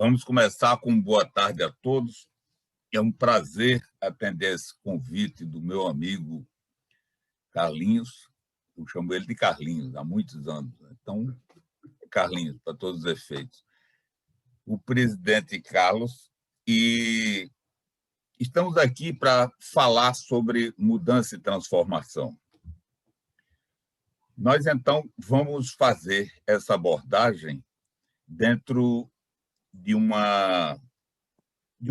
Vamos começar com boa tarde a todos. É um prazer atender esse convite do meu amigo Carlinhos. Eu chamo ele de Carlinhos há muitos anos. Então, Carlinhos, para todos os efeitos. O presidente Carlos, e estamos aqui para falar sobre mudança e transformação. Nós, então, vamos fazer essa abordagem dentro de um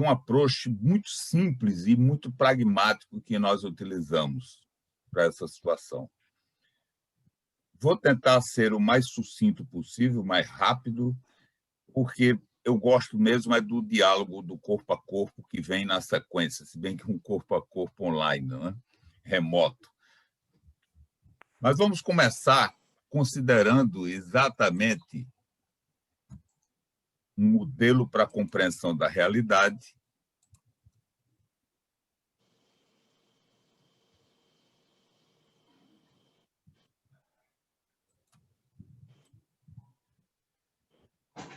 approach muito simples e muito pragmático que nós utilizamos para essa situação. Vou tentar ser o mais sucinto possível, mais rápido, porque eu gosto mesmo é do diálogo do corpo a corpo que vem na sequência, se bem que um corpo a corpo online, né? Remoto. Mas vamos começar considerando exatamente um modelo para a compreensão da realidade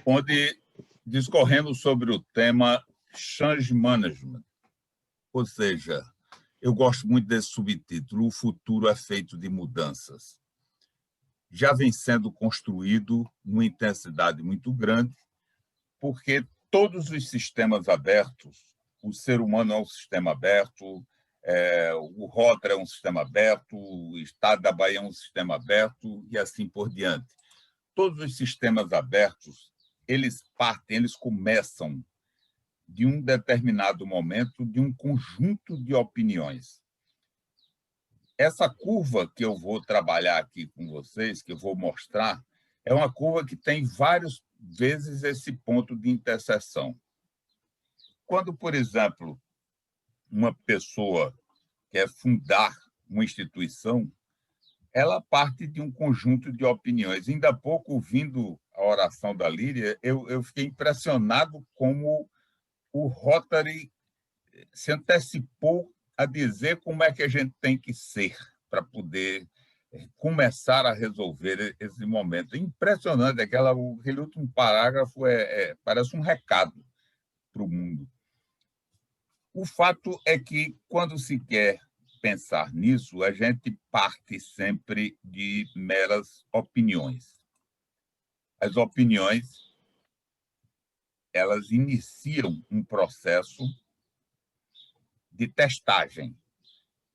onde discorremos sobre o tema Change Management, ou seja, eu gosto muito desse subtítulo, o futuro é feito de mudanças. Já vem sendo construído numa intensidade muito grande, porque todos os sistemas abertos, o ser humano é um sistema aberto, o Rotary é um sistema aberto, o Estado da Bahia é um sistema aberto, e assim por diante. Todos os sistemas abertos, eles começam de um determinado momento, de um conjunto de opiniões. Essa curva que eu vou trabalhar aqui com vocês, que eu vou mostrar, é uma curva que tem várias vezes esse ponto de interseção. Quando, por exemplo, uma pessoa quer fundar uma instituição, ela parte de um conjunto de opiniões. Ainda há pouco, ouvindo a oração da Líria, eu fiquei impressionado como o Rotary se antecipou a dizer como é que a gente tem que ser para poder começar a resolver esse momento. É impressionante, aquele último parágrafo parece um recado para o mundo. O fato é que, quando se quer pensar nisso, a gente parte sempre de meras opiniões. As opiniões, elas iniciam um processo de testagem.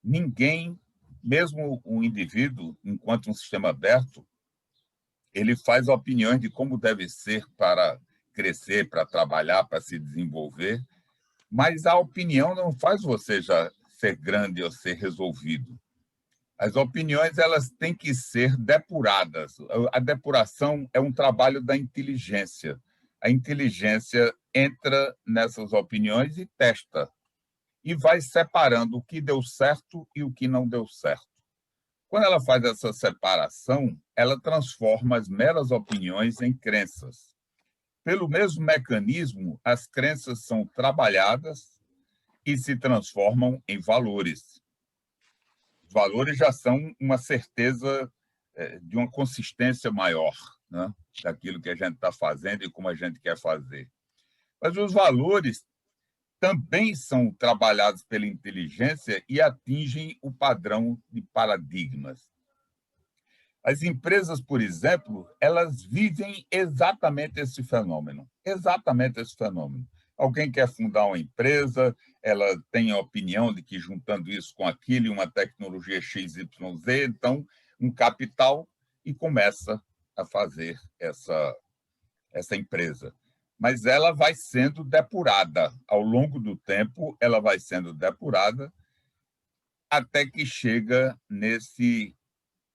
Ninguém, mesmo o indivíduo, enquanto um sistema aberto, ele faz opiniões de como deve ser para crescer, para trabalhar, para se desenvolver, mas a opinião não faz você já ser grande ou ser resolvido. As opiniões, elas têm que ser depuradas. A depuração é um trabalho da inteligência. A inteligência entra nessas opiniões e testa, e vai separando o que deu certo e o que não deu certo. Quando ela faz essa separação, ela transforma as meras opiniões em crenças. Pelo mesmo mecanismo, as crenças são trabalhadas e se transformam em valores. Os valores já são uma certeza de uma consistência maior, né, daquilo que a gente está fazendo e como a gente quer fazer. Mas os valores também são trabalhados pela inteligência e atingem o padrão de paradigmas. As empresas, por exemplo, elas vivem exatamente esse fenômeno. Exatamente esse fenômeno. Alguém quer fundar uma empresa, ela tem a opinião de que, juntando isso com aquilo e uma tecnologia XYZ, então, um capital, e começa a fazer essa empresa. Mas ela vai sendo depurada. Ao longo do tempo, ela vai sendo depurada até que chega nesse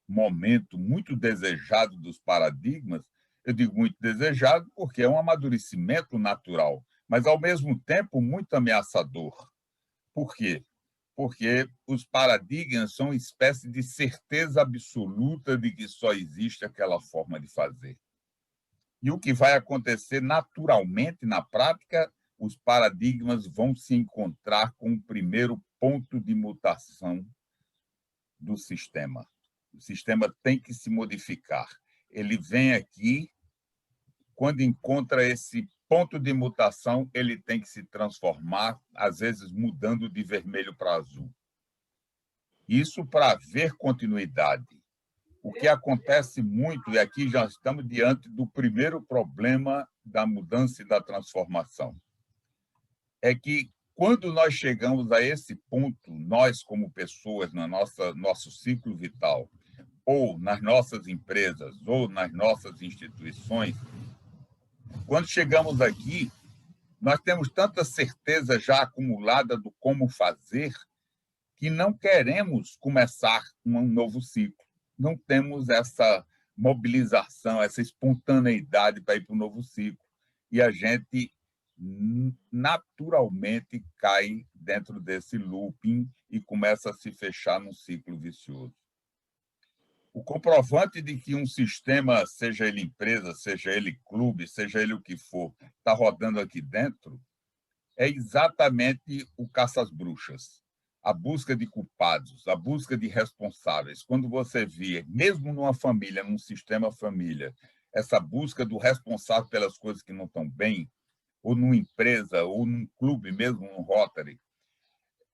momento muito desejado dos paradigmas. Eu digo muito desejado porque é um amadurecimento natural, mas, ao mesmo tempo, muito ameaçador. Por quê? Porque os paradigmas são uma espécie de certeza absoluta de que só existe aquela forma de fazer. E o que vai acontecer naturalmente na prática, os paradigmas vão se encontrar com o primeiro ponto de mutação do sistema. O sistema tem que se modificar. Ele vem aqui quando encontra esse ponto de mutação ele tem que se transformar, às vezes mudando de vermelho para azul. Isso para haver continuidade. O que acontece muito, e aqui já estamos diante do primeiro problema da mudança e da transformação, é que quando nós chegamos a esse ponto, nós como pessoas, no nosso ciclo vital, ou nas nossas empresas, ou nas nossas instituições, quando chegamos aqui, nós temos tanta certeza já acumulada do como fazer que não queremos começar um novo ciclo. Não temos essa mobilização, essa espontaneidade para ir para o novo ciclo. E a gente naturalmente cai dentro desse looping e começa a se fechar num ciclo vicioso. O comprovante de que um sistema, seja ele empresa, seja ele clube, seja ele o que for, está rodando aqui dentro, é exatamente o caça às bruxas, a busca de culpados, a busca de responsáveis. Quando você vê, mesmo numa família, num sistema família, essa busca do responsável pelas coisas que não estão bem, ou numa empresa, ou num clube, mesmo num Rotary,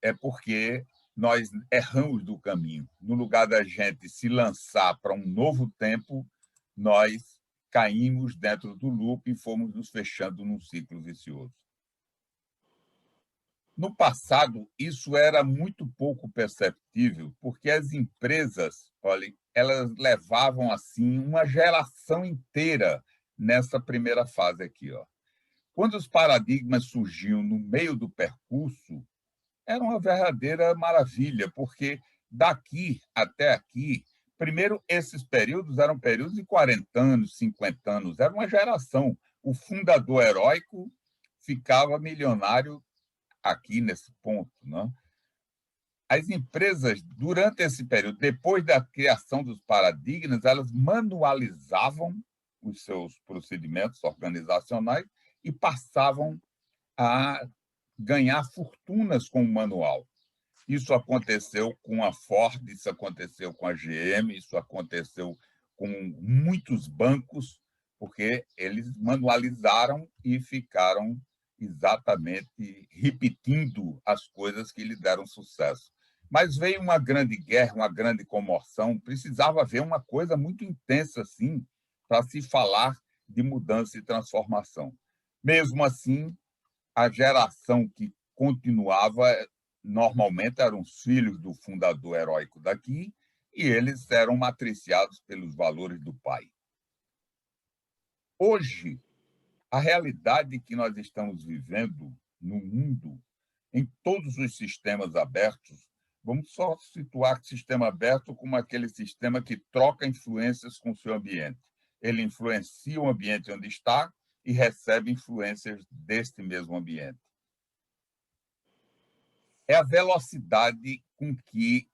é porque nós erramos do caminho. No lugar da gente se lançar para um novo tempo, nós caímos dentro do loop e fomos nos fechando num ciclo vicioso. No passado, isso era muito pouco perceptível, porque as empresas, olha, elas levavam assim uma geração inteira nessa primeira fase aqui, ó. Quando os paradigmas surgiam no meio do percurso, era uma verdadeira maravilha, porque daqui até aqui, primeiro, esses períodos eram períodos de 40 anos, 50 anos, era uma geração. O fundador heróico ficava milionário aqui nesse ponto, né? As empresas, durante esse período, depois da criação dos paradigmas, elas manualizavam os seus procedimentos organizacionais e passavam a ganhar fortunas com o manual. Isso aconteceu com a Ford, isso aconteceu com a GM, isso aconteceu com muitos bancos, porque eles manualizaram e ficaram exatamente repetindo as coisas que lhe deram sucesso. Mas veio uma grande guerra, uma grande comoção, precisava haver uma coisa muito intensa assim para se falar de mudança e transformação. Mesmo assim, a geração que continuava, normalmente eram os filhos do fundador heróico daqui, e eles eram matriciados pelos valores do pai. Hoje, a realidade que nós estamos vivendo no mundo, em todos os sistemas abertos, vamos só situar o sistema aberto como aquele sistema que troca influências com o seu ambiente. Ele influencia o ambiente onde está e recebe influências deste mesmo ambiente. É a velocidade com que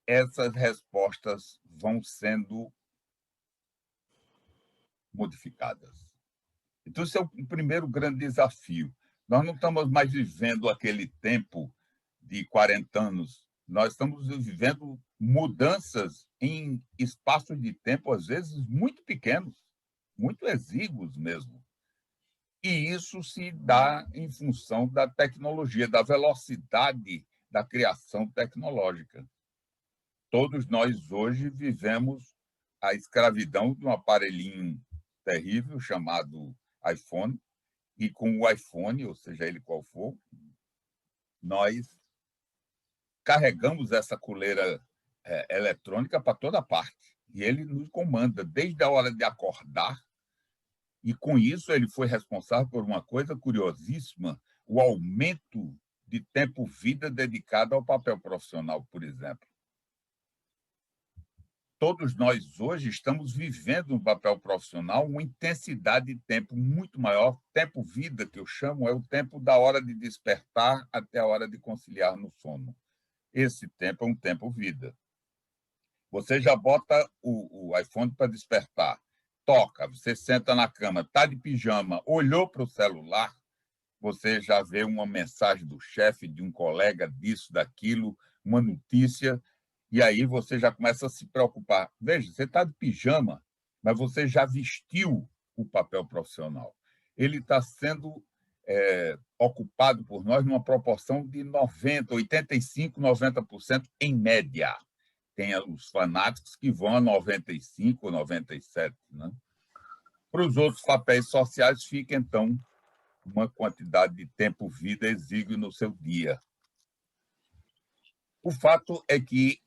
essas respostas vão sendo modificadas. Então, esse é o primeiro grande desafio. Nós não estamos mais vivendo aquele tempo de 40 anos, nós estamos vivendo mudanças em espaços de tempo, às vezes, muito pequenos, muito exíguos mesmo. E isso se dá em função da tecnologia, da velocidade da criação tecnológica. Todos nós hoje vivemos a escravidão de um aparelhinho terrível chamado iPhone, e com o iPhone, ou seja ele qual for, nós carregamos essa coleira eletrônica para toda parte. E ele nos comanda desde a hora de acordar. E, com isso, ele foi responsável por uma coisa curiosíssima, o aumento de tempo-vida dedicado ao papel profissional, por exemplo. Todos nós hoje estamos vivendo no papel profissional uma intensidade de tempo muito maior. Tempo-vida, que eu chamo, é o tempo da hora de despertar até a hora de conciliar no sono. Esse tempo é um tempo-vida. Você já bota o iPhone para despertar. Toca, você senta na cama, está de pijama, olhou para o celular, você já vê uma mensagem do chefe, de um colega, disso, daquilo, uma notícia, e aí você já começa a se preocupar. Veja, você está de pijama, mas você já vestiu o papel profissional. ele está sendo ocupado por nós numa proporção de 90%, 85%, 90% em média. Tem os fanáticos que vão a 95%, 97%. Né? Para os outros papéis sociais, fica, então, uma quantidade de tempo-vida exíguo no seu dia. O fato é que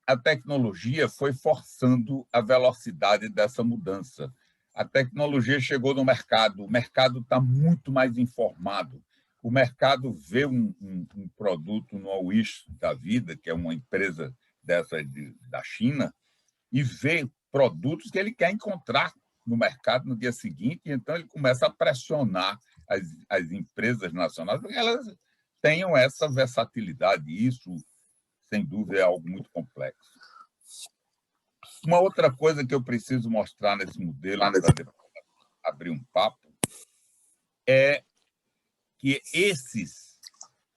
a tecnologia foi forçando a velocidade dessa mudança. A tecnologia chegou no mercado, o mercado está muito mais informado. O mercado vê um produto no Wish da vida, que é uma empresa dessa da China, e vê produtos que ele quer encontrar no mercado no dia seguinte, e então ele começa a pressionar as empresas nacionais para que elas tenham essa versatilidade. Isso, sem dúvida, é algo muito complexo. Uma outra coisa que eu preciso mostrar nesse modelo, para depois abrir um papo, é que esses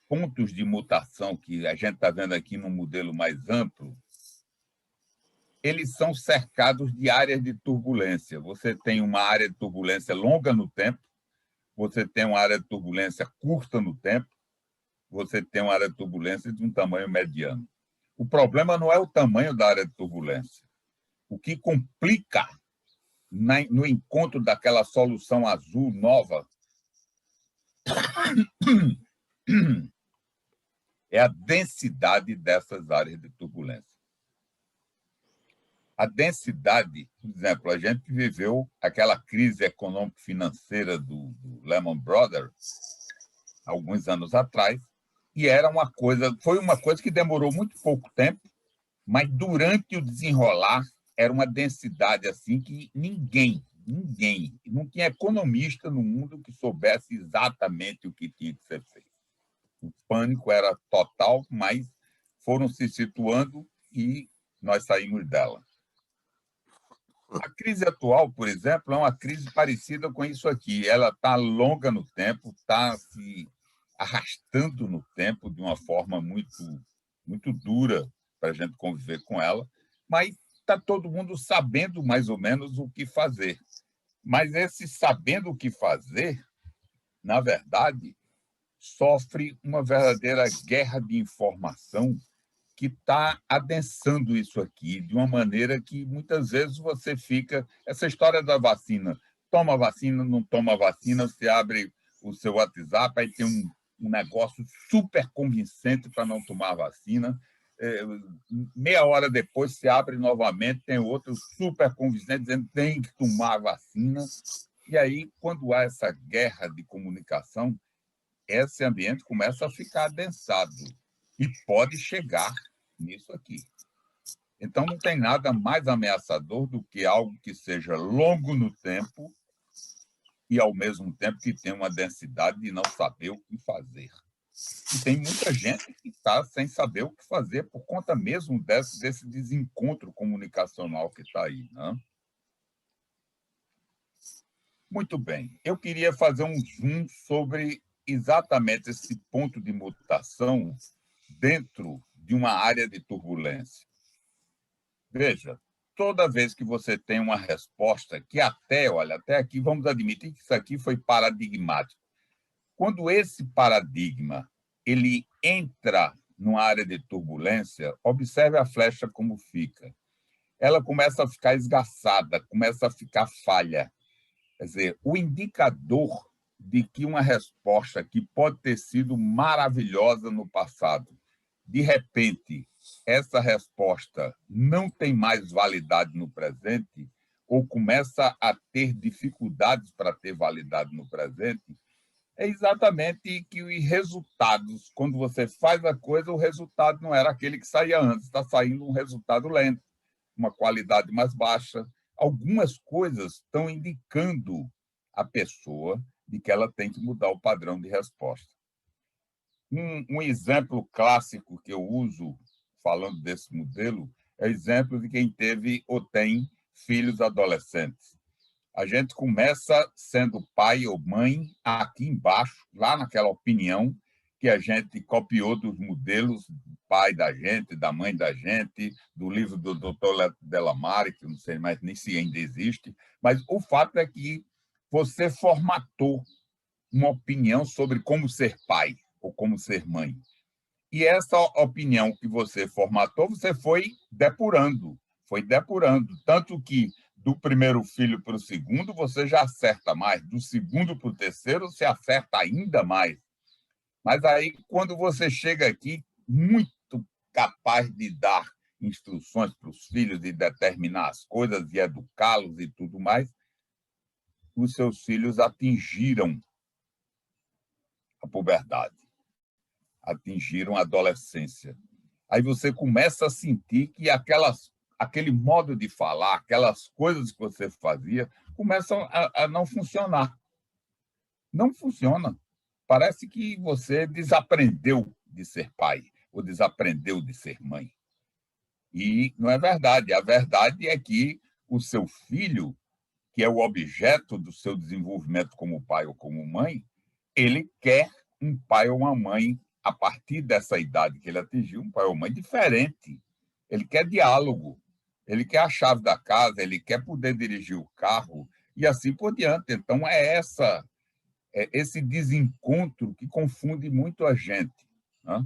pontos de mutação que a gente está vendo aqui no modelo mais amplo, eles são cercados de áreas de turbulência. Você tem uma área de turbulência longa no tempo, você tem uma área de turbulência curta no tempo, você tem uma área de turbulência de um tamanho mediano. O problema não é o tamanho da área de turbulência. O que complica no encontro daquela solução azul nova é a densidade dessas áreas de turbulência. A densidade, por exemplo, a gente viveu aquela crise econômico-financeira do Lehman Brothers alguns anos atrás, e foi uma coisa que demorou muito pouco tempo, mas durante o desenrolar era uma densidade assim que ninguém, não tinha economista no mundo que soubesse exatamente o que tinha que ser feito. O pânico era total, mas foram se situando e nós saímos dela. A crise atual, por exemplo, é uma crise parecida com isso aqui. Ela está longa no tempo, está se arrastando no tempo de uma forma muito dura para a gente conviver com ela, mas está todo mundo sabendo mais ou menos o que fazer. Mas esse sabendo o que fazer, na verdade, sofre uma verdadeira guerra de informação que está adensando isso aqui de uma maneira que muitas vezes você fica... Essa história da vacina, toma vacina, não toma vacina, você abre o seu WhatsApp, aí tem um negócio super convincente para não tomar vacina, meia hora depois você abre novamente, tem outro super convincente dizendo que tem que tomar vacina, e aí, quando há essa guerra de comunicação, esse ambiente começa a ficar adensado e pode chegar nisso aqui. Então, não tem nada mais ameaçador do que algo que seja longo no tempo e, ao mesmo tempo, que tenha uma densidade de não saber o que fazer. E tem muita gente que está sem saber o que fazer por conta mesmo desse desencontro comunicacional que está aí. Né? Muito bem. Eu queria fazer um zoom sobre exatamente esse ponto de mutação dentro de uma área de turbulência. Veja, toda vez que você tem uma resposta que até aqui, vamos admitir que isso aqui foi paradigmático. Quando esse paradigma ele entra numa área de turbulência, observe a flecha como fica. Ela começa a ficar esgaçada, começa a ficar falha. Quer dizer, o indicador de que uma resposta que pode ter sido maravilhosa no passado, de repente, essa resposta não tem mais validade no presente, ou começa a ter dificuldades para ter validade no presente, é exatamente que os resultados, quando você faz a coisa, o resultado não era aquele que saía antes, está saindo um resultado lento, uma qualidade mais baixa. Algumas coisas estão indicando a pessoa de que ela tem que mudar o padrão de resposta. Um exemplo clássico que eu uso, falando desse modelo, é o exemplo de quem teve ou tem filhos adolescentes. A gente começa sendo pai ou mãe aqui embaixo, lá naquela opinião que a gente copiou dos modelos do pai da gente, da mãe da gente, do livro do Dr. Delamare, que eu não sei mais nem se ainda existe, mas o fato é que você formatou uma opinião sobre como ser pai ou como ser mãe. E essa opinião que você formatou, você foi depurando. Tanto que do primeiro filho para o segundo, você já acerta mais. Do segundo para o terceiro, você acerta ainda mais. Mas aí, quando você chega aqui, muito capaz de dar instruções para os filhos, de determinar as coisas, de educá-los e tudo mais, os seus filhos atingiram a puberdade, atingiram a adolescência. Aí você começa a sentir que aquele modo de falar, aquelas coisas que você fazia, começam a não funcionar. Não funciona. Parece que você desaprendeu de ser pai ou desaprendeu de ser mãe. E não é verdade. A verdade é que o seu filho, que é o objeto do seu desenvolvimento como pai ou como mãe, ele quer um pai ou uma mãe, a partir dessa idade que ele atingiu, um pai ou mãe diferente. Ele quer diálogo, ele quer a chave da casa, ele quer poder dirigir o carro e assim por diante. Então, é esse desencontro que confunde muito a gente. Né?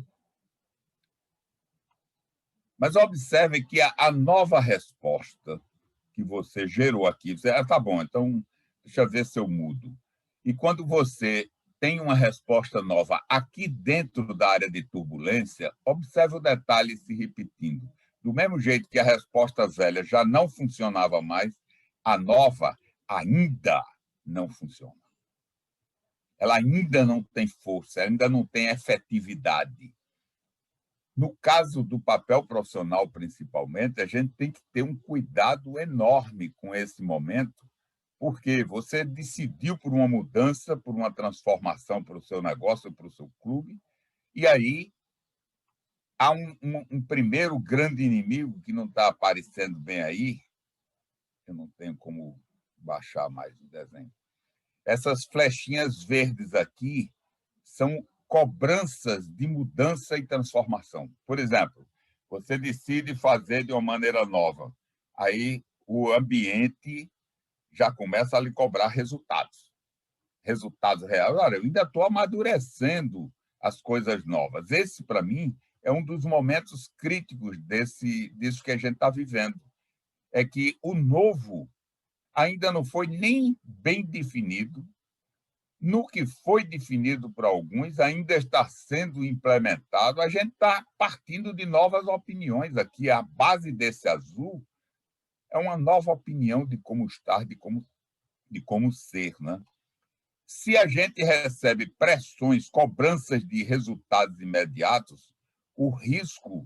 Mas observe que a nova resposta que você gerou aqui, você, tá bom, então deixa eu ver se eu mudo. E quando você tem uma resposta nova aqui dentro da área de turbulência, observe o detalhe se repetindo. Do mesmo jeito que a resposta velha já não funcionava mais, a nova ainda não funciona. Ela ainda não tem força, ainda não tem efetividade. No caso do papel profissional, principalmente, a gente tem que ter um cuidado enorme com esse momento, porque você decidiu por uma mudança, por uma transformação para o seu negócio, para o seu clube, e aí há um primeiro grande inimigo que não está aparecendo bem aí, eu não tenho como baixar mais o desenho. Essas flechinhas verdes aqui são cobranças de mudança e transformação. Por exemplo, você decide fazer de uma maneira nova, aí o ambiente já começa a lhe cobrar resultados. Resultados reais. Olha, eu ainda estou amadurecendo as coisas novas. Esse, para mim, é um dos momentos críticos disso que a gente está vivendo. É que o novo ainda não foi nem bem definido, no que foi definido para alguns, ainda está sendo implementado, a gente está partindo de novas opiniões aqui. A base desse azul é uma nova opinião de como estar, de como ser. Né? Se a gente recebe pressões, cobranças de resultados imediatos, o risco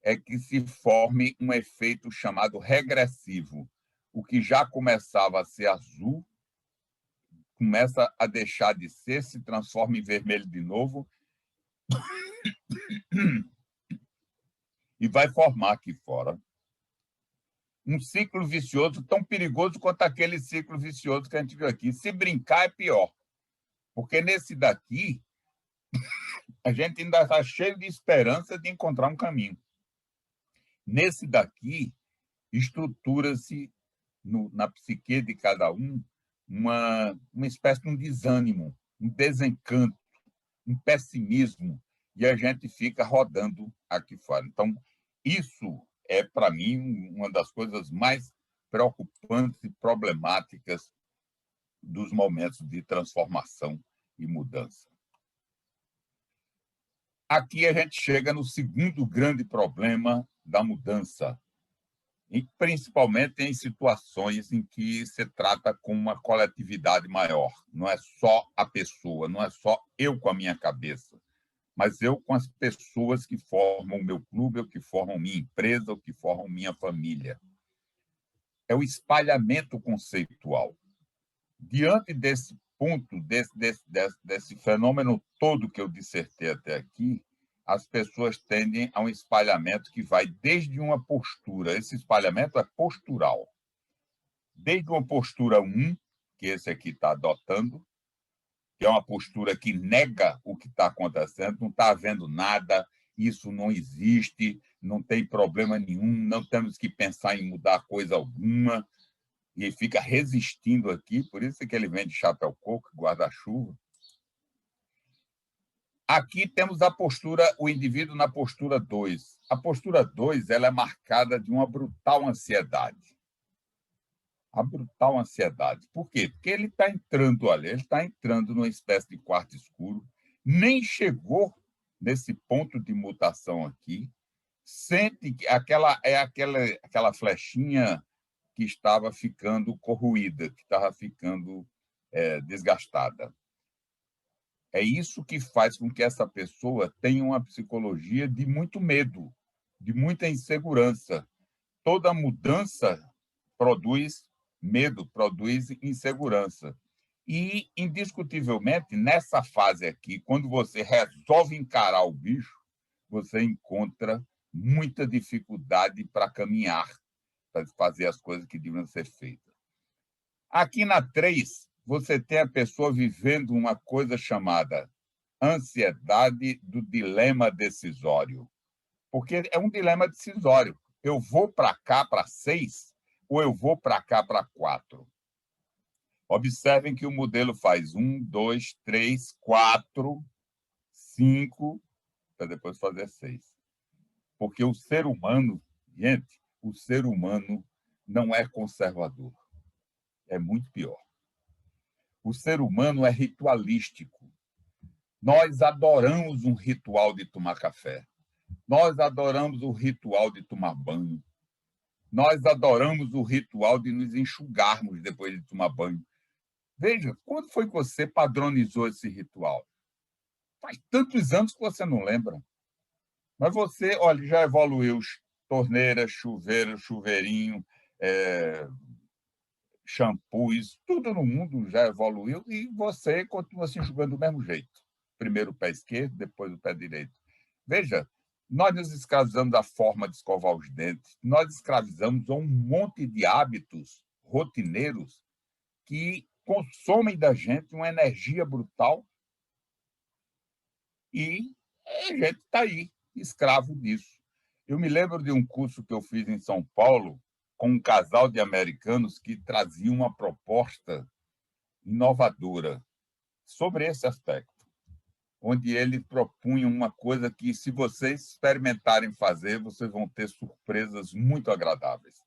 é que se forme um efeito chamado regressivo. O que já começava a ser azul começa a deixar de ser, se transforma em vermelho de novo e vai formar aqui fora um ciclo vicioso tão perigoso quanto aquele ciclo vicioso que a gente viu aqui. Se brincar é pior, porque nesse daqui a gente ainda está cheio de esperança de encontrar um caminho. Nesse daqui estrutura-se na psique de cada um uma espécie de um desânimo, um desencanto, um pessimismo, e a gente fica rodando aqui fora. Então, isso é, para mim, uma das coisas mais preocupantes e problemáticas dos momentos de transformação e mudança. Aqui a gente chega no segundo grande problema da mudança, e principalmente em situações em que se trata com uma coletividade maior. Não é só a pessoa, não é só eu com a minha cabeça, mas eu com as pessoas que formam o meu clube, ou que formam minha empresa, ou que formam minha família. É o espalhamento conceitual. Diante desse ponto, desse fenômeno todo que eu dissertei até aqui, as pessoas tendem a um espalhamento que vai desde uma postura, esse espalhamento é postural, desde uma postura 1, que esse aqui está adotando, que é uma postura que nega o que está acontecendo, não está havendo nada, isso não existe, não tem problema nenhum, não temos que pensar em mudar coisa alguma. e fica resistindo aqui, por isso que ele vem de chapéu coco, guarda-chuva. Aqui temos a postura, o indivíduo na postura 2. A postura 2 ela é marcada de uma brutal ansiedade. A brutal ansiedade. Por quê? Porque ele está entrando, olha, ele está entrando numa espécie de quarto escuro, nem chegou nesse ponto de mutação aqui, sente que aquela flechinha que estava ficando corroída, que estava ficando desgastada. É isso que faz com que essa pessoa tenha uma psicologia de muito medo, de muita insegurança. Toda mudança produz medo, produz insegurança. E, indiscutivelmente, nessa fase aqui, quando você resolve encarar o bicho, você encontra muita dificuldade para caminhar, para fazer as coisas que deviam ser feitas. Aqui na 3, você tem a pessoa vivendo uma coisa chamada ansiedade do dilema decisório. Porque é um dilema decisório. Eu vou para cá, para 6, ou eu vou para cá, para 4? Observem que o modelo faz 1, 2, 3, 4, 5, para depois fazer 6. Porque o ser humano, gente, o ser humano não é conservador. É muito pior. O ser humano é ritualístico. Nós adoramos um ritual de tomar café. Nós adoramos o ritual de tomar banho. Nós adoramos o ritual de nos enxugarmos depois de tomar banho. Veja, quando foi que você padronizou esse ritual? Faz tantos anos que você não lembra. Mas você, olha, já evoluiu torneira, chuveiro, chuveirinho, shampoos, tudo no mundo já evoluiu e você continua se enxugando do mesmo jeito. Primeiro o pé esquerdo, depois o pé direito. Veja, nós nos escravizamos da forma de escovar os dentes, nós escravizamos a um monte de hábitos rotineiros que consomem da gente uma energia brutal e a gente está aí, escravo disso. Eu me lembro de um curso que eu fiz em São Paulo com um casal de americanos que trazia uma proposta inovadora sobre esse aspecto, onde ele propunha uma coisa que, se vocês experimentarem fazer, vocês vão ter surpresas muito agradáveis.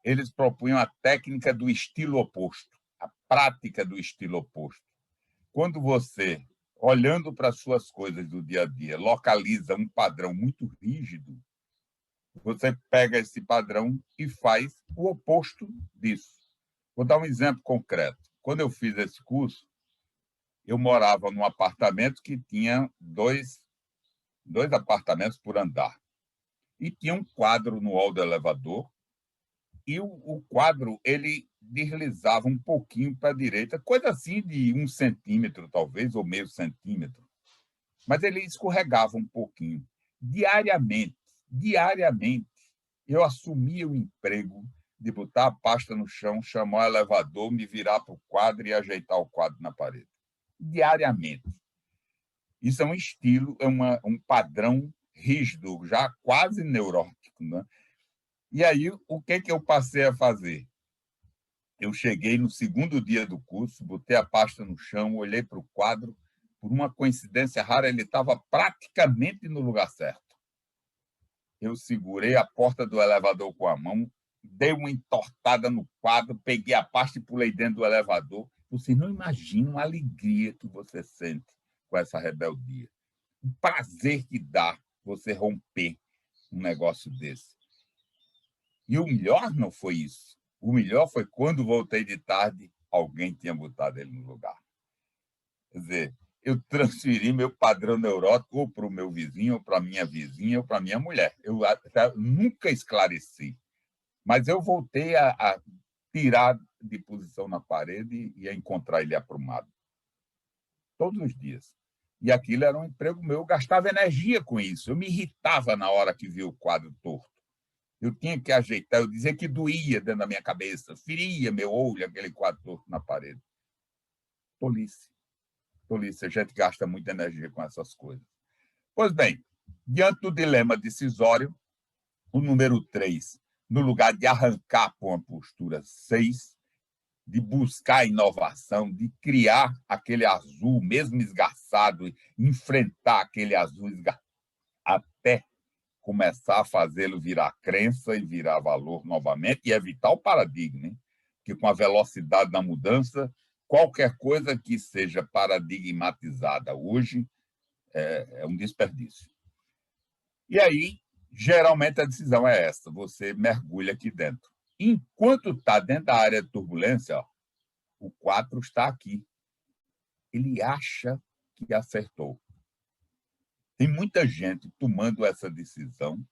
Eles propunham a técnica do estilo oposto, a prática do estilo oposto. Quando você, olhando para as suas coisas do dia a dia, localiza um padrão muito rígido, você pega esse padrão e faz o oposto disso. Vou dar um exemplo concreto. Quando eu fiz esse curso, eu morava num apartamento que tinha dois apartamentos por andar. E tinha um quadro no hall do elevador, e o quadro ele deslizava um pouquinho para a direita, coisa assim de 1 centímetro, talvez, ou meio centímetro. Mas ele escorregava um pouquinho. Diariamente, eu assumia o emprego de botar a pasta no chão, chamar o elevador, me virar para o quadro e ajeitar o quadro na parede. Diariamente. Isso é um estilo, um padrão rígido, já quase neurótico. Né? E aí, o que eu passei a fazer? Eu cheguei no segundo dia do curso, botei a pasta no chão, olhei para o quadro, por uma coincidência rara, ele estava praticamente no lugar certo. Eu segurei a porta do elevador com a mão, dei uma entortada no quadro, peguei a pasta e pulei dentro do elevador. Você não imagina a alegria que você sente com essa rebeldia. O prazer que dá você romper um negócio desse. E o melhor não foi isso. O melhor foi quando voltei de tarde, alguém tinha botado ele no lugar. Quer dizer, eu transferi meu padrão neurótico ou para o meu vizinho, ou para a minha vizinha, ou para a minha mulher. Eu nunca esclareci. Mas eu voltei a tirar de posição na parede e a encontrar ele aprumado. Todos os dias. E aquilo era um emprego meu, eu gastava energia com isso. Eu me irritava na hora que via o quadro torto. Eu tinha que ajeitar, eu dizia que doía dentro da minha cabeça, feria meu olho, aquele quadro torto na parede. Tolice. Tolice, a gente gasta muita energia com essas coisas. Pois bem, diante do dilema decisório, o número 3 no lugar de arrancar para uma postura 6, de buscar inovação, de criar aquele azul, mesmo esgarçado, e enfrentar aquele azul esgarçado, até começar a fazê-lo virar crença e virar valor novamente, e evitar o paradigma, né? Que com a velocidade da mudança, qualquer coisa que seja paradigmatizada hoje é um desperdício. E aí, geralmente, a decisão é essa, você mergulha aqui dentro. Enquanto está dentro da área de turbulência, ó, o 4 está aqui. Ele acha que acertou. Tem muita gente tomando essa decisão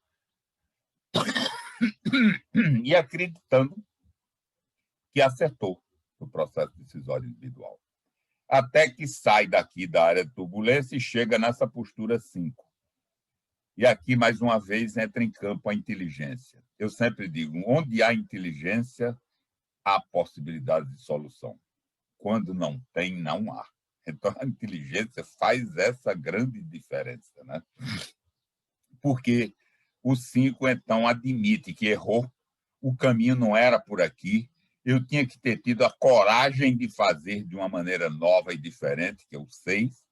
e acreditando que acertou no processo decisório individual. Até que sai daqui da área de turbulência e chega nessa postura 5. E aqui, mais uma vez, entra em campo a inteligência. Eu sempre digo, onde há inteligência, há possibilidade de solução. Quando não tem, não há. Então, a inteligência faz essa grande diferença, né? Porque o 5, então, admite que errou, o caminho não era por aqui, eu tinha que ter tido a coragem de fazer de uma maneira nova e diferente, que é o 6,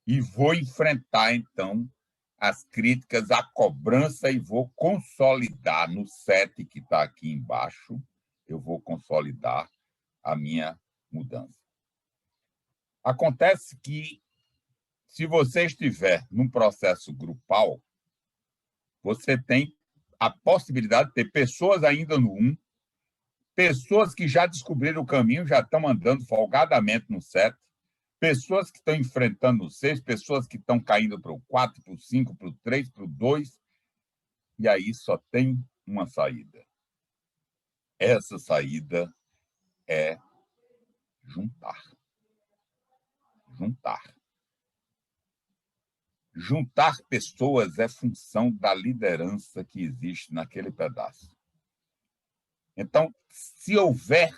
e vou enfrentar, então, as críticas, a cobrança, e vou consolidar no 7, que está aqui embaixo, eu vou consolidar a minha mudança. Acontece que, se você estiver num processo grupal, você tem a possibilidade de ter pessoas ainda no 1, pessoas que já descobriram o caminho, já estão andando folgadamente no 7, pessoas que estão enfrentando o 6, pessoas que estão caindo para o 4, para o 5, para o 3, para o 2, e aí só tem uma saída. Essa saída é juntar. Juntar. Juntar pessoas é função da liderança que existe naquele pedaço. Então, se houver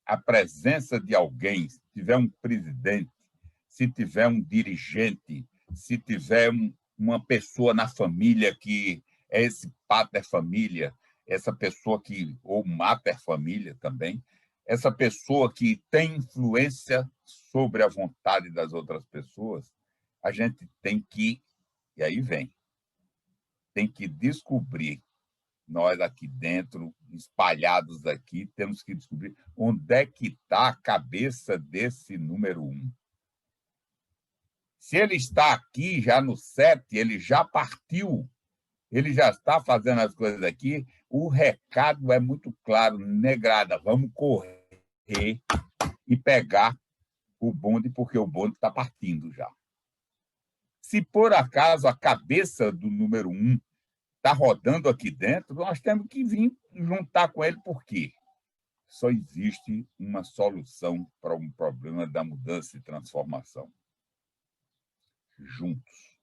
a presença de alguém, se tiver um presidente, se tiver um dirigente, se tiver uma pessoa na família que é esse pater família, essa pessoa que, ou mater família também, essa pessoa que tem influência sobre a vontade das outras pessoas, a gente tem que, e aí vem, tem que descobrir, nós aqui dentro, espalhados aqui, temos que descobrir onde é que está a cabeça desse número 1. Se ele está aqui, já no 7, ele já partiu, ele já está fazendo as coisas aqui, o recado é muito claro, negrada, vamos correr e pegar o bonde, porque o bonde está partindo já. Se, por acaso, a cabeça do número 1 está rodando aqui dentro, nós temos que vir juntar com ele, por quê? Só existe uma solução para um problema da mudança e transformação. Juntos.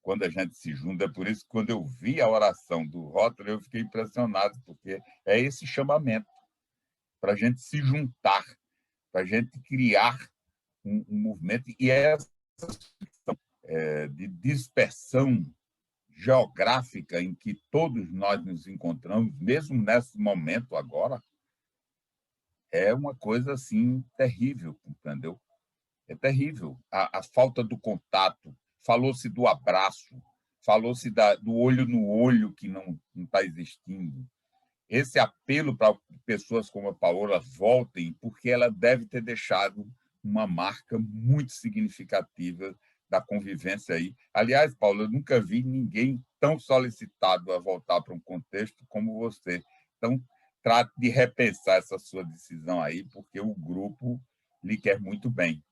Quando a gente se junta, é por isso que quando eu vi a oração do Rótulo, eu fiquei impressionado, porque é esse chamamento para a gente se juntar, para a gente criar um movimento, e essa de dispersão geográfica em que todos nós nos encontramos, mesmo nesse momento agora, é uma coisa assim terrível, entendeu? É terrível. A falta do contato, falou-se do abraço, falou-se do olho no olho que não está existindo. Esse apelo para pessoas como a Paola voltem, porque ela deve ter deixado uma marca muito significativa da convivência aí. Aliás, Paula, eu nunca vi ninguém tão solicitado a voltar para um contexto como você. Então, trate de repensar essa sua decisão aí, porque o grupo lhe quer muito bem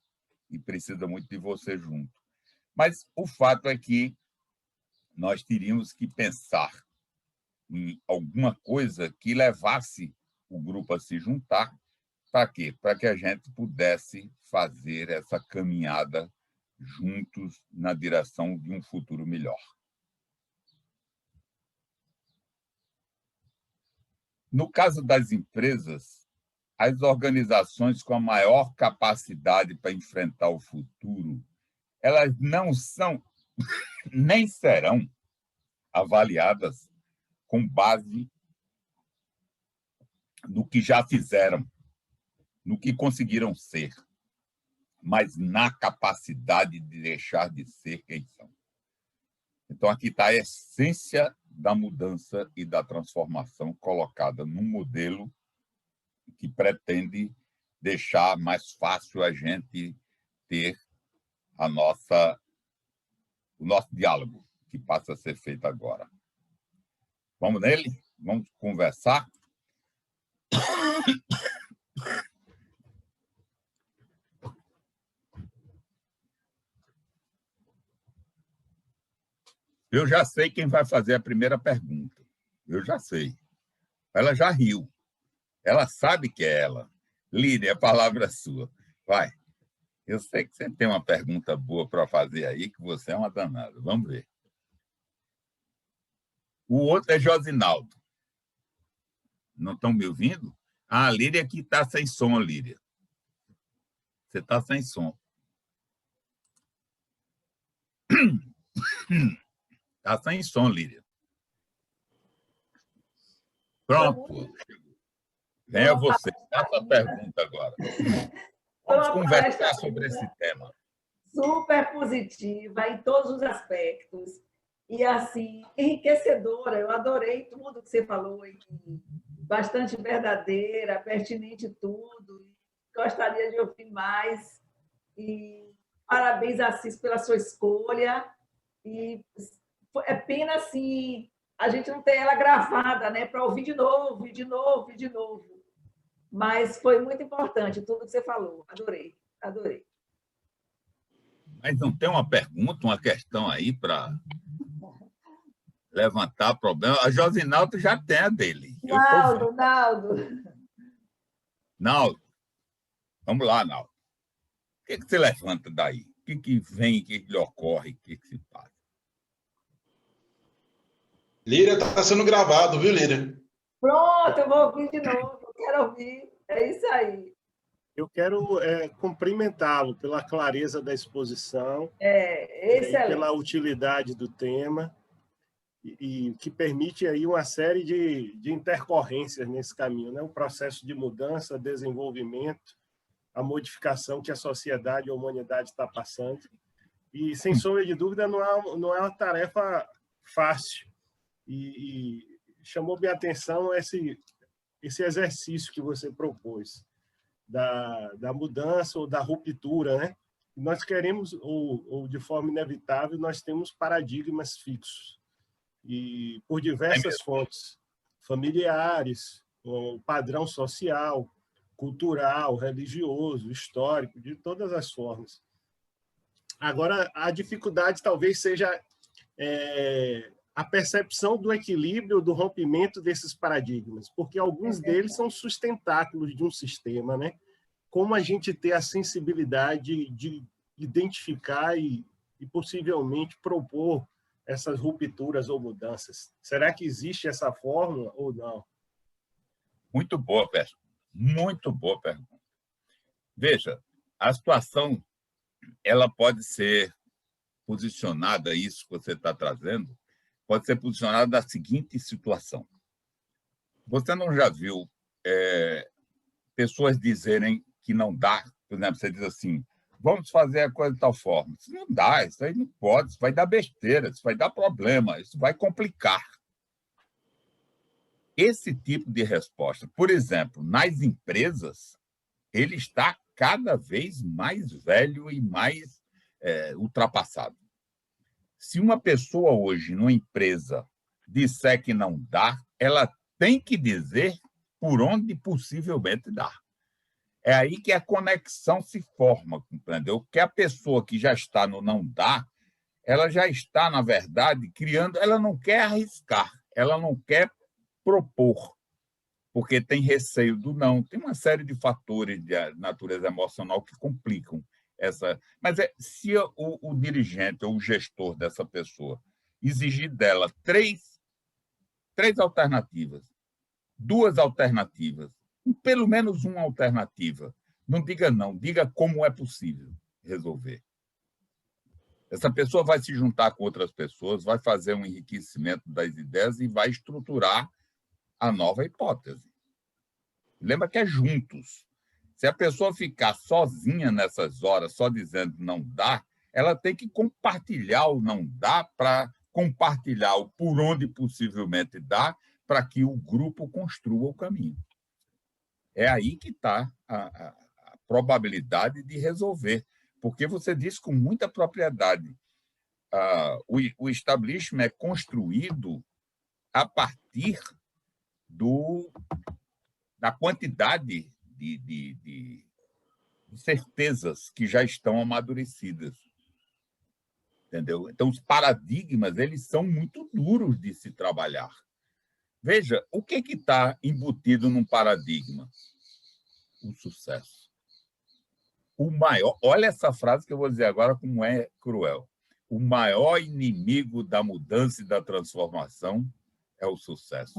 e precisa muito de você junto. Mas o fato é que nós teríamos que pensar em alguma coisa que levasse o grupo a se juntar. Para quê? Para que a gente pudesse fazer essa caminhada juntos na direção de um futuro melhor. No caso das empresas, as organizações com a maior capacidade para enfrentar o futuro, elas não são, nem serão avaliadas com base no que já fizeram, no que conseguiram ser, mas na capacidade de deixar de ser quem são. Então, aqui está a essência da mudança e da transformação colocada num modelo que pretende deixar mais fácil a gente ter o nosso diálogo, que passa a ser feito agora. Vamos nele? Vamos conversar? Eu já sei quem vai fazer a primeira pergunta. Eu já sei. Ela já riu. Ela sabe que é ela. Lídia, a palavra é sua. Vai. Eu sei que você tem uma pergunta boa para fazer aí, que você é uma danada. Vamos ver. O outro é Josinaldo. Não estão me ouvindo? Ah, a Lídia aqui está sem som, Lídia. Você está sem som. Está sem som, Lídia. Pronto. Venha você. Faça a pergunta agora. Vamos conversar sobre esse tema. Super positiva em todos os aspectos. E, assim, enriquecedora. Eu adorei tudo que você falou aqui. Bastante verdadeira, pertinente tudo. Gostaria de ouvir mais. E parabéns, Assis, pela sua escolha. E é pena, assim, a gente não ter ela gravada, né, para ouvir de novo, e de novo, e de novo. Mas foi muito importante tudo que você falou. Adorei, adorei. Mas não tem uma pergunta, uma questão aí para levantar problema? A Josinaldo já tem a dele. Naldo. Naldo, vamos lá, Naldo. O que você levanta daí? O que vem, o que lhe ocorre, o que se passa? Líria está sendo gravado, viu, Líria? Pronto, eu vou ouvir de novo. Quero ouvir. É isso aí. Eu quero cumprimentá-lo pela clareza da exposição, e pela utilidade do tema, e que permite aí uma série de intercorrências nesse caminho, né? O processo de mudança, desenvolvimento, a modificação que a sociedade e a humanidade está passando. E, sem sombra de dúvida, não é uma tarefa fácil. E chamou minha atenção esse exercício que você propôs, da mudança ou da ruptura, né? Nós queremos, ou de forma inevitável, nós temos paradigmas fixos, e por diversas fontes, familiares, o padrão social, cultural, religioso, histórico, de todas as formas. Agora, a dificuldade talvez seja a percepção do equilíbrio, do rompimento desses paradigmas, porque alguns deles são sustentáculos de um sistema, né? Como a gente ter a sensibilidade de identificar e possivelmente propor essas rupturas ou mudanças? Será que existe essa fórmula ou não? Muito boa pergunta. Muito boa pergunta. Veja, a situação ela pode ser posicionada, isso que você está trazendo, pode ser posicionada da seguinte situação. Você não já viu pessoas dizerem que não dá? Por exemplo, você diz assim, vamos fazer a coisa de tal forma. Isso não dá, isso aí não pode, isso vai dar besteira, isso vai dar problema, isso vai complicar. Esse tipo de resposta, por exemplo, nas empresas, ele está cada vez mais velho e mais ultrapassado. Se uma pessoa hoje, numa empresa, disser que não dá, ela tem que dizer por onde possivelmente dá. É aí que a conexão se forma, compreendeu? Porque a pessoa que já está no não dá, ela já está, na verdade, criando, ela não quer arriscar, ela não quer propor, porque tem receio do não. Tem uma série de fatores de natureza emocional que complicam essa. Mas se o dirigente ou o gestor dessa pessoa exigir dela três alternativas, 2 alternativas, pelo menos uma alternativa, não diga não, diga como é possível resolver. Essa pessoa vai se juntar com outras pessoas, vai fazer um enriquecimento das ideias e vai estruturar a nova hipótese. Lembra que é juntos. Se a pessoa ficar sozinha nessas horas, só dizendo não dá, ela tem que compartilhar o não dá para compartilhar o por onde possivelmente dá, para que o grupo construa o caminho. É aí que está a probabilidade de resolver, porque você disse com muita propriedade, o establishment é construído a partir da quantidade de certezas que já estão amadurecidas. Entendeu? Então, os paradigmas eles são muito duros de se trabalhar. Veja, o que está embutido num paradigma? O sucesso. O maior, olha essa frase que eu vou dizer agora, como é cruel. O maior inimigo da mudança e da transformação é o sucesso.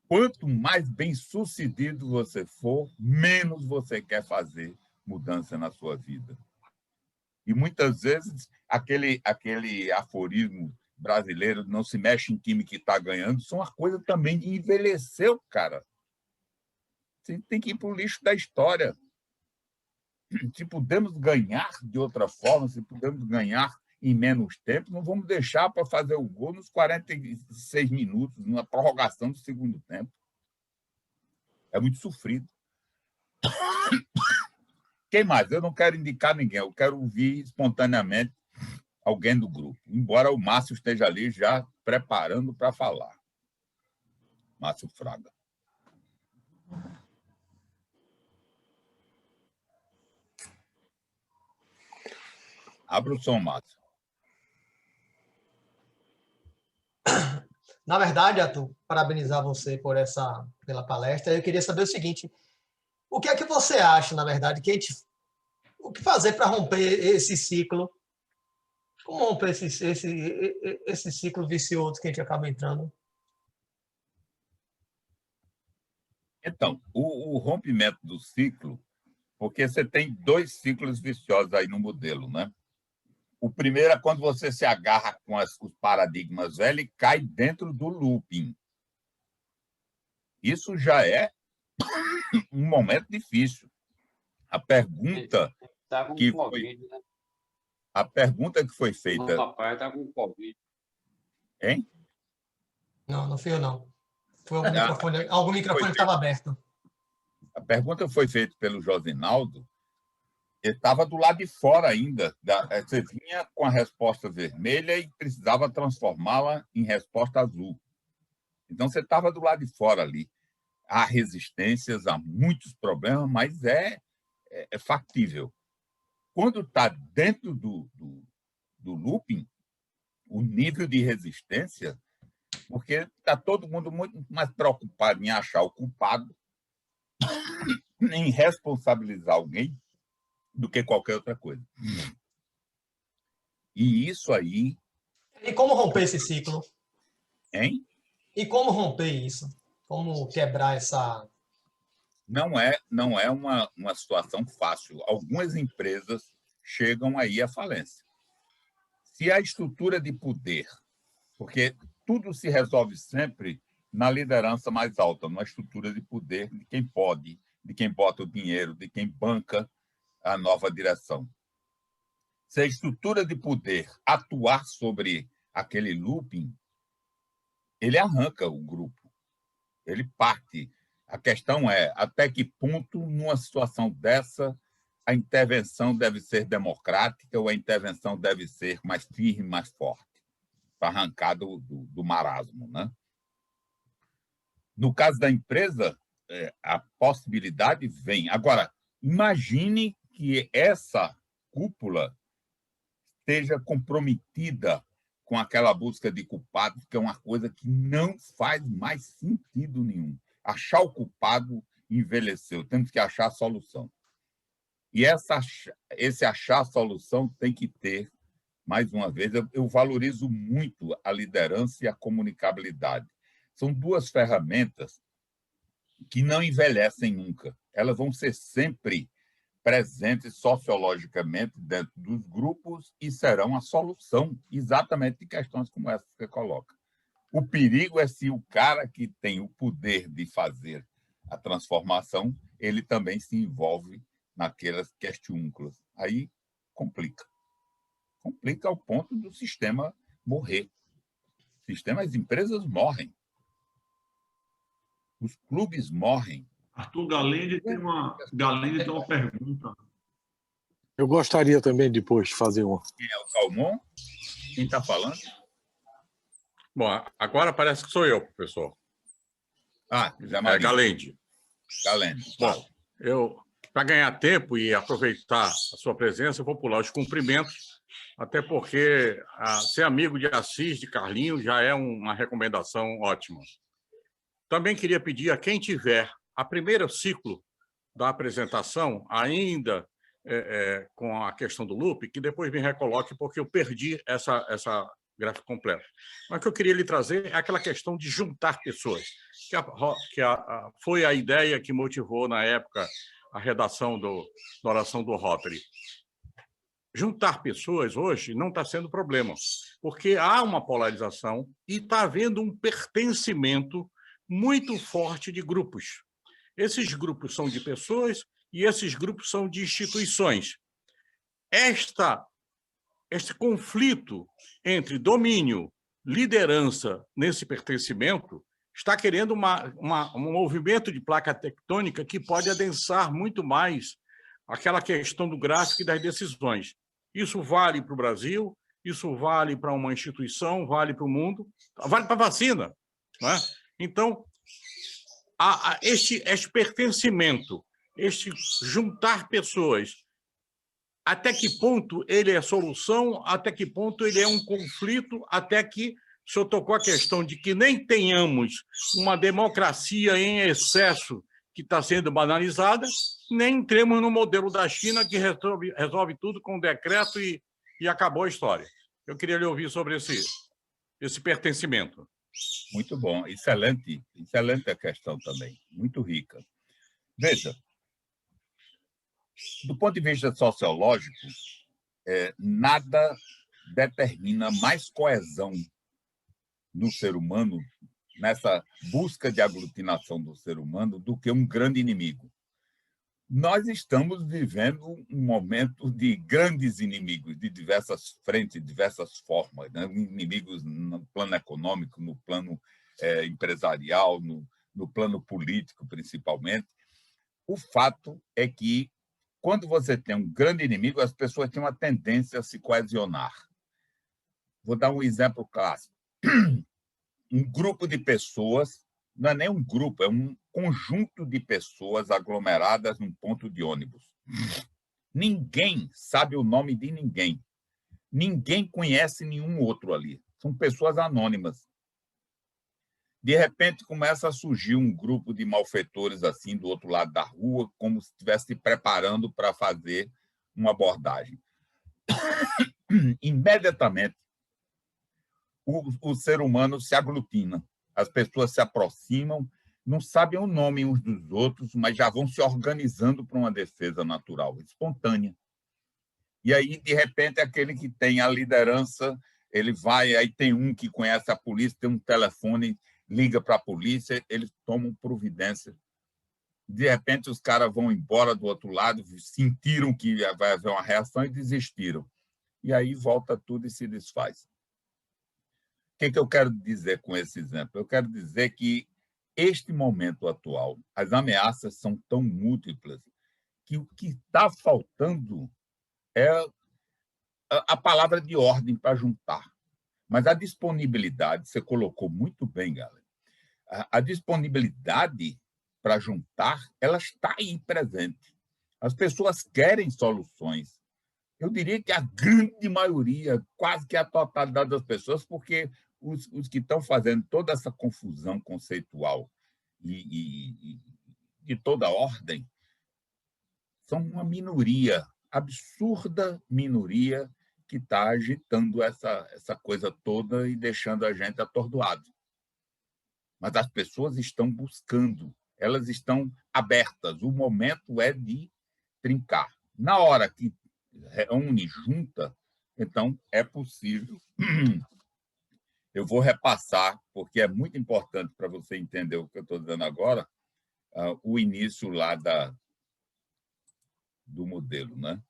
Quanto mais bem-sucedido você for, menos você quer fazer mudança na sua vida. E muitas vezes aquele aforismo brasileiro, não se mexe em time que está ganhando, são uma coisa também de envelhecer o cara. Você tem que ir para o lixo da história. Se pudermos ganhar de outra forma, se pudermos ganhar em menos tempo, não vamos deixar para fazer o gol nos 46 minutos, na prorrogação do segundo tempo. É muito sofrido. Quem mais? Eu não quero indicar ninguém, eu quero ouvir espontaneamente alguém do grupo, embora o Márcio esteja ali já preparando para falar. Márcio Fraga. Abra o som, Márcio. Na verdade, Arthur, parabenizar você pela palestra. Eu queria saber o seguinte: o que é que você acha, na verdade, o que fazer para romper esse ciclo? Como romper esse ciclo vicioso que a gente acaba entrando? Então, o rompimento do ciclo, porque você tem 2 ciclos viciosos aí no modelo, né? O primeiro é quando você se agarra com os paradigmas velhos e cai dentro do looping. Isso já é um momento difícil. A pergunta que foi, a pergunta que foi feita... O papai está com Covid. Hein? Não fui eu, não. Foi algum microfone que estava aberto. A pergunta foi feita pelo Josinaldo. Ele estava do lado de fora ainda. Você vinha com a resposta vermelha e precisava transformá-la em resposta azul. Então, você estava do lado de fora ali. Há resistências, há muitos problemas, mas é factível. Quando está dentro do looping, o nível de resistência, porque está todo mundo muito mais preocupado em achar o culpado, em responsabilizar alguém, do que qualquer outra coisa. E isso aí... E como romper esse ciclo? Hein? E como romper isso? Como quebrar essa... Não é uma situação fácil. Algumas empresas chegam aí à falência. Se a estrutura de poder, porque tudo se resolve sempre na liderança mais alta, numa estrutura de poder de quem pode, de quem bota o dinheiro, de quem banca a nova direção. Se a estrutura de poder atuar sobre aquele looping, ele arranca o grupo, ele parte. A questão é até que ponto, numa situação dessa, a intervenção deve ser democrática ou a intervenção deve ser mais firme, mais forte, para arrancar do marasmo, né? No caso da empresa, a possibilidade vem. Agora, imagine que essa cúpula esteja comprometida com aquela busca de culpado, que é uma coisa que não faz mais sentido nenhum. Achar o culpado envelheceu, temos que achar a solução. E esse achar a solução tem que ter, mais uma vez, eu valorizo muito a liderança e a comunicabilidade. São 2 ferramentas que não envelhecem nunca. Elas vão ser sempre presentes sociologicamente dentro dos grupos e serão a solução exatamente de questões como essa que você coloca. O perigo é se o cara que tem o poder de fazer a transformação, ele também se envolve naquelas questiúnculas. Aí complica. Complica ao ponto do sistema morrer. As empresas morrem. Os clubes morrem. Arthur Galende tem uma pergunta. Eu gostaria também depois de fazer uma. Quem é o Calmon? Quem está falando? Bom, agora parece que sou eu, professor. Zé Maria. Galende. Bom, para ganhar tempo e aproveitar a sua presença, eu vou pular os cumprimentos, até porque ser amigo de Assis, de Carlinhos, já é uma recomendação ótima. Também queria pedir a quem tiver a primeiro ciclo da apresentação, ainda com a questão do loop, que depois me recoloque, porque eu perdi essa gráfica completa. Mas o que eu queria lhe trazer é aquela questão de juntar pessoas, que foi a ideia que motivou, na época, a redação da oração do Rotary. Juntar pessoas hoje não está sendo problema, porque há uma polarização e está havendo um pertencimento muito forte de grupos. Esses grupos são de pessoas e esses grupos são de instituições. Este conflito entre domínio, liderança nesse pertencimento está querendo um movimento de placa tectônica que pode adensar muito mais aquela questão do gráfico e das decisões. Isso vale para o Brasil, isso vale para uma instituição, vale para o mundo, vale para a vacina, não é? Então, este pertencimento, este juntar pessoas, até que ponto ele é solução, até que ponto ele é um conflito, até que o senhor tocou a questão de que nem tenhamos uma democracia em excesso que está sendo banalizada, nem entremos no modelo da China que resolve tudo com um decreto e acabou a história. Eu queria lhe ouvir sobre esse pertencimento. Muito bom, excelente a questão também, muito rica. Veja, do ponto de vista sociológico, nada determina mais coesão no ser humano, nessa busca de aglutinação do ser humano, do que um grande inimigo. Nós estamos vivendo um momento de grandes inimigos, de diversas frentes, diversas formas, né? Inimigos no plano econômico, no plano empresarial, no plano político, principalmente. O fato é que, quando você tem um grande inimigo, as pessoas têm uma tendência a se coesionar. Vou dar um exemplo clássico. Um grupo de pessoas, não é nem um grupo, é um conjunto de pessoas aglomeradas num ponto de ônibus. Ninguém sabe o nome de ninguém. Ninguém conhece nenhum outro ali. São pessoas anônimas. De repente, começa a surgir um grupo de malfeitores assim do outro lado da rua, como se estivesse se preparando para fazer uma abordagem. Imediatamente, o ser humano se aglutina. As pessoas se aproximam, não sabem o nome uns dos outros, mas já vão se organizando para uma defesa natural, espontânea. E aí, de repente, aquele que tem a liderança, ele vai, aí tem um que conhece a polícia, tem um telefone, liga para a polícia, eles tomam providência. De repente, os caras vão embora do outro lado, sentiram que vai haver uma reação e desistiram. E aí volta tudo e se desfaz. O que eu quero dizer com esse exemplo? Eu quero dizer que este momento atual, as ameaças são tão múltiplas que o que está faltando é a palavra de ordem para juntar. Mas a disponibilidade, você colocou muito bem, galera, a disponibilidade para juntar, ela está aí presente. As pessoas querem soluções. Eu diria que a grande maioria, quase que a totalidade das pessoas, porque os que estão fazendo toda essa confusão conceitual e de toda ordem são uma minoria, absurda minoria, que está agitando essa coisa toda e deixando a gente atordoado. Mas as pessoas estão buscando, elas estão abertas, o momento é de trincar. Na hora que reúne, junta, então é possível. Eu vou repassar, porque é muito importante para você entender o que eu estou dizendo agora, o início lá do modelo, né?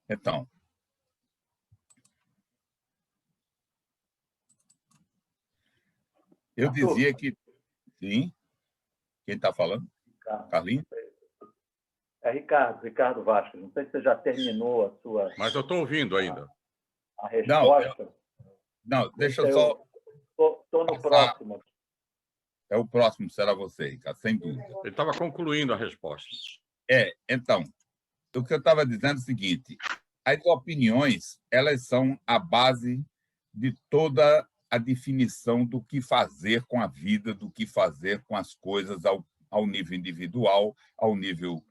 Então, eu dizia que... Sim? Quem está falando? Carlinhos? É Ricardo Vasco. Não sei se você já terminou a sua... Mas eu estou ouvindo ainda. A resposta. Não, deixa eu só... Estou no próximo. É o próximo, será você, Ricardo, sem dúvida. Ele estava concluindo a resposta. Então, o que eu estava dizendo é o seguinte: as opiniões, elas são a base de toda a definição do que fazer com a vida, do que fazer com as coisas ao nível individual, ao nível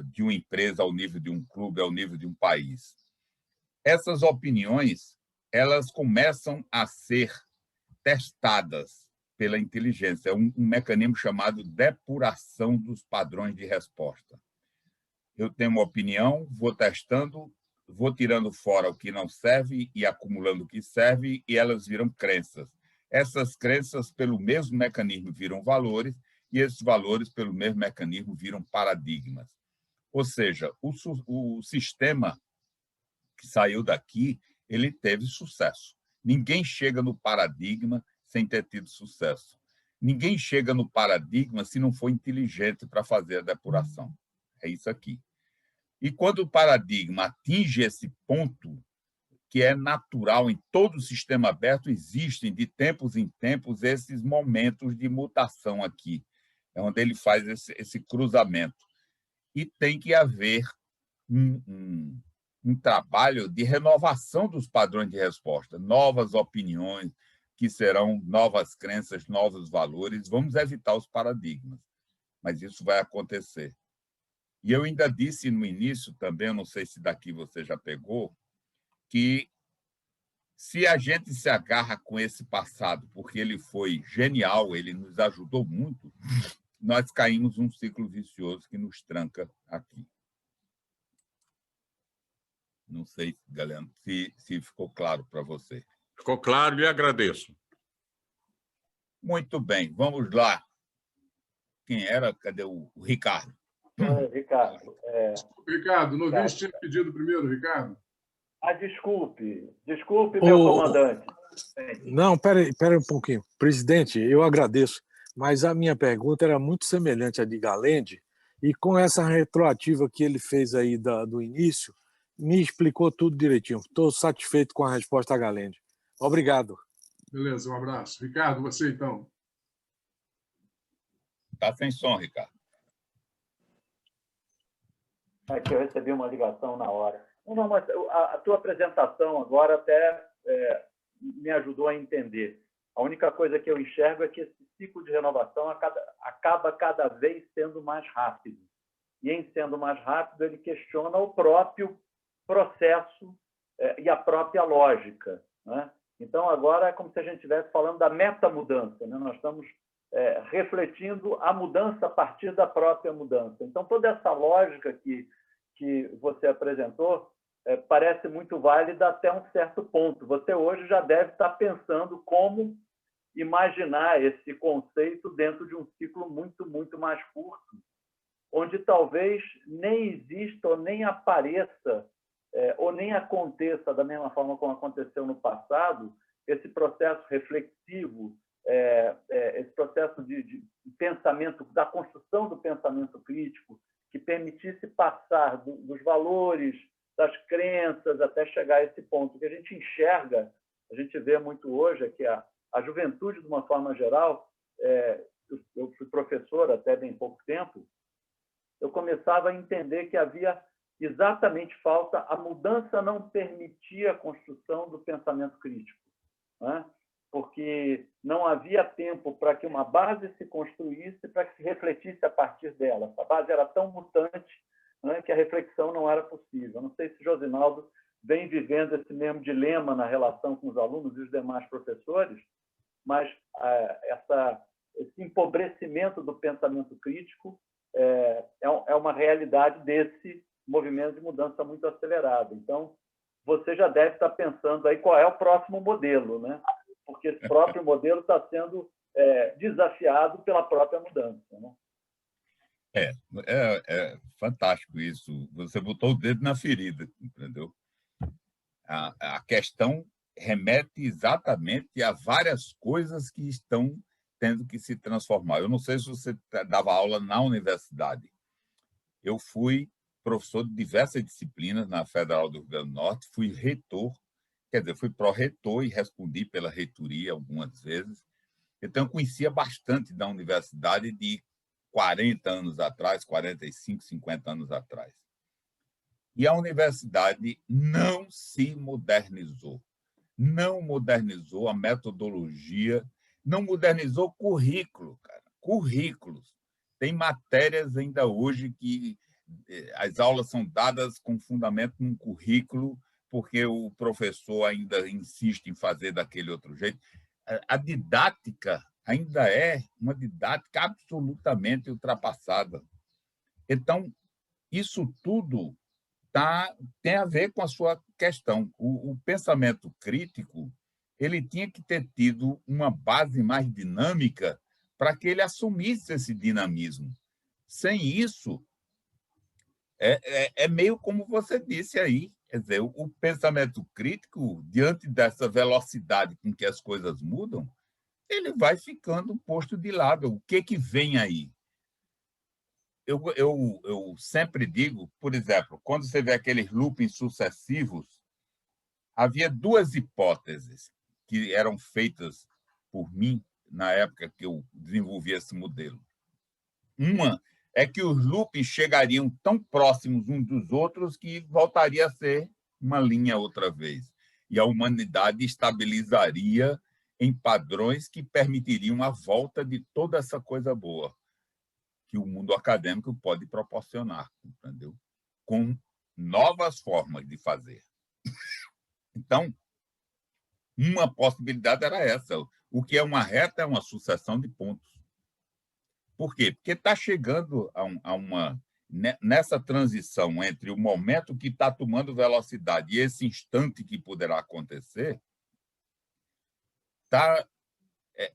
de uma empresa, ao nível de um clube, ao nível de um país. Essas opiniões, elas começam a ser testadas pela inteligência. É um mecanismo chamado depuração dos padrões de resposta. Eu tenho uma opinião, vou testando, vou tirando fora o que não serve e acumulando o que serve, e elas viram crenças. Essas crenças, pelo mesmo mecanismo, viram valores, e esses valores, pelo mesmo mecanismo, viram paradigmas. Ou seja, o sistema que saiu daqui, ele teve sucesso. Ninguém chega no paradigma sem ter tido sucesso. Ninguém chega no paradigma se não for inteligente para fazer a depuração. É isso aqui. E quando o paradigma atinge esse ponto, que é natural em todo o sistema aberto, existem, de tempos em tempos, esses momentos de mutação aqui, é onde ele faz esse cruzamento. E tem que haver um trabalho de renovação dos padrões de resposta, novas opiniões, que serão novas crenças, novos valores. Vamos evitar os paradigmas, mas isso vai acontecer. E eu ainda disse no início também, eu não sei se daqui você já pegou, que se a gente se agarra com esse passado, porque ele foi genial, ele nos ajudou muito, nós caímos num ciclo vicioso que nos tranca aqui. Não sei, galera, se ficou claro para você. Ficou claro e agradeço. Muito bem, vamos lá. Quem era? Cadê o Ricardo? Ricardo. Ricardo, não vi se tinha pedido primeiro, Ricardo. Desculpe, meu comandante. Não, espera um pouquinho. Presidente, eu agradeço, mas a minha pergunta era muito semelhante à de Galende, e com essa retroativa que ele fez aí do início, me explicou tudo direitinho. Estou satisfeito com a resposta a Galende. Obrigado. Beleza, um abraço. Ricardo, você então. Está sem som, Ricardo. Aqui eu recebi uma ligação na hora. Não, mas a tua apresentação agora até me ajudou a entender. A única coisa que eu enxergo é que esse ciclo de renovação acaba cada vez sendo mais rápido. E, em sendo mais rápido, ele questiona o próprio processo e a própria lógica, né? Então, agora é como se a gente estivesse falando da metamudança, né? Nós estamos refletindo a mudança a partir da própria mudança. Então, toda essa lógica que você apresentou parece muito válida até um certo ponto. Você hoje já deve estar pensando como imaginar esse conceito dentro de um ciclo muito, muito mais curto, onde talvez nem exista ou nem apareça ou nem aconteça da mesma forma como aconteceu no passado, esse processo reflexivo, esse processo de pensamento, da construção do pensamento crítico, que permitisse passar dos valores, das crenças, até chegar a esse ponto. O que a gente enxerga, a gente vê muito hoje, é que a juventude, de uma forma geral, eu fui professor até bem pouco tempo, eu começava a entender que havia exatamente falta, a mudança não permitia a construção do pensamento crítico, né? Porque não havia tempo para que uma base se construísse, para que se refletisse a partir dela. A base era tão mutante, né, que a reflexão não era possível. Não sei se Josinaldo vem vivendo esse mesmo dilema na relação com os alunos e os demais professores, mas esse empobrecimento do pensamento crítico é uma realidade desse movimento de mudança muito acelerado. Então, você já deve estar pensando aí qual é o próximo modelo, né? Porque esse próprio modelo está sendo desafiado pela própria mudança, né? É fantástico isso. Você botou o dedo na ferida, entendeu? A questão remete exatamente a várias coisas que estão tendo que se transformar. Eu não sei se você dava aula na universidade. Eu fui professor de diversas disciplinas na Federal do Rio Grande do Norte, fui reitor, quer dizer, fui pró-reitor e respondi pela reitoria algumas vezes. Então, eu conhecia bastante da universidade de 40 anos atrás, 45, 50 anos atrás. E a universidade não se modernizou. Não modernizou a metodologia, não modernizou o currículo, cara. Currículos. Tem matérias ainda hoje que as aulas são dadas com fundamento num currículo, porque o professor ainda insiste em fazer daquele outro jeito. A didática ainda é uma didática absolutamente ultrapassada. Então, isso tudo tem a ver com a sua questão. O pensamento crítico ele tinha que ter tido uma base mais dinâmica para que ele assumisse esse dinamismo. Sem isso, é meio como você disse aí. Quer dizer, o pensamento crítico, diante dessa velocidade com que as coisas mudam, ele vai ficando posto de lado. O que vem aí? Eu sempre digo, por exemplo, quando você vê aqueles loopings sucessivos, havia duas hipóteses que eram feitas por mim na época que eu desenvolvi esse modelo. Uma é que os loopings chegariam tão próximos uns dos outros que voltaria a ser uma linha outra vez. E a humanidade estabilizaria em padrões que permitiriam a volta de toda essa coisa boa que o mundo acadêmico pode proporcionar, entendeu? Com novas formas de fazer. Então, uma possibilidade era essa. O que é uma reta é uma sucessão de pontos. Por quê? Porque está chegando nessa transição entre o momento que está tomando velocidade e esse instante que poderá acontecer,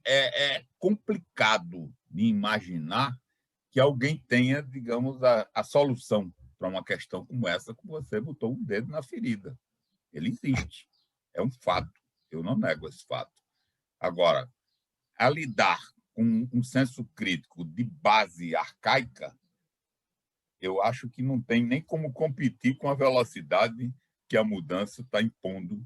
é complicado de imaginar que alguém tenha, digamos, a solução para uma questão como essa que você botou um dedo na ferida. Ele existe. É um fato. Eu não nego esse fato. Agora, a lidar com um senso crítico de base arcaica, eu acho que não tem nem como competir com a velocidade que a mudança está impondo,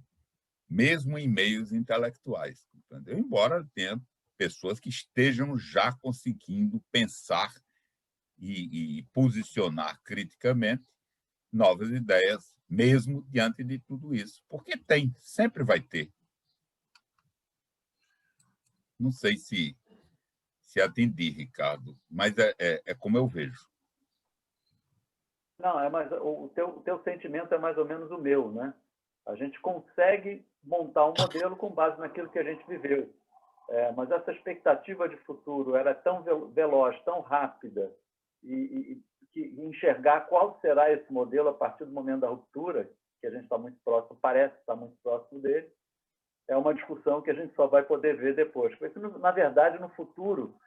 mesmo em meios intelectuais. Entendeu? Embora tenha pessoas que estejam já conseguindo pensar e posicionar criticamente novas ideias, mesmo diante de tudo isso. Porque sempre vai ter. Não sei se atendi, Ricardo, mas é como eu vejo. Não, mas o teu sentimento é mais ou menos o meu, né? A gente consegue montar um modelo com base naquilo que a gente viveu. Mas essa expectativa de futuro era tão veloz, tão rápida, e enxergar qual será esse modelo a partir do momento da ruptura, que a gente está muito próximo, parece estar muito próximo dele, é uma discussão que a gente só vai poder ver depois. Porque, na verdade, no futuro,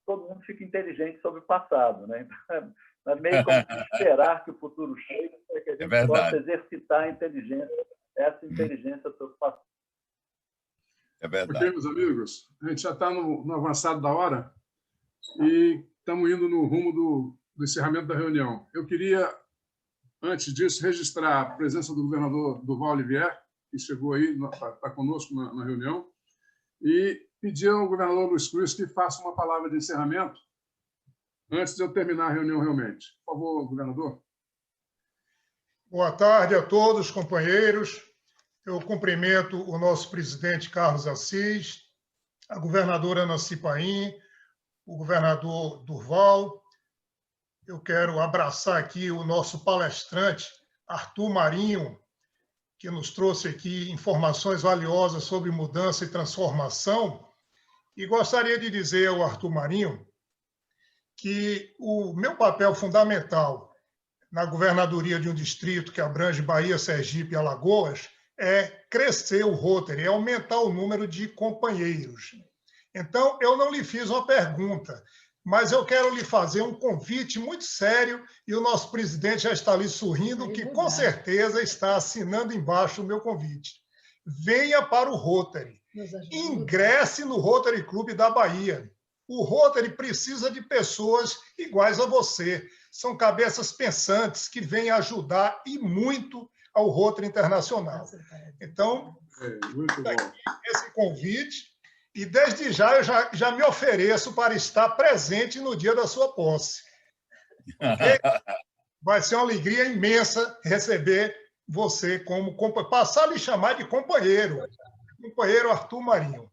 todo mundo fica inteligente sobre o passado, né? Então, é meio como esperar que o futuro chegue para que a gente possa exercitar a inteligência, essa inteligência sobre o passado. É verdade. Ok, meus amigos, a gente já está no avançado da hora e estamos indo no rumo do encerramento da reunião. Eu queria, antes disso, registrar a presença do governador Durval Olivier, que chegou aí, está conosco na reunião, e pedir ao governador Luiz Cruz que faça uma palavra de encerramento antes de eu terminar a reunião realmente. Por favor, governador. Boa tarde a todos, companheiros. Eu cumprimento o nosso presidente Carlos Assis, a governadora Nancy Paim, o governador Durval. Eu quero abraçar aqui o nosso palestrante, Arthur Marinho, que nos trouxe aqui informações valiosas sobre mudança e transformação. E gostaria de dizer ao Arthur Marinho que o meu papel fundamental na governadoria de um distrito que abrange Bahia, Sergipe e Alagoas é crescer o Rotary, é aumentar o número de companheiros. Então, eu não lhe fiz uma pergunta, mas eu quero lhe fazer um convite muito sério, e o nosso presidente já está ali sorrindo, que com certeza está assinando embaixo o meu convite. Venha para o Rotary. Ingresse no Rotary Clube da Bahia. O Rotary precisa de pessoas iguais a você. São cabeças pensantes que vêm ajudar e muito ao Rotary Internacional. Então, esse convite, e desde já eu já me ofereço para estar presente no dia da sua posse. Okay? Vai ser uma alegria imensa receber você como companheiro, passar a lhe chamar de companheiro Arthur Marinho.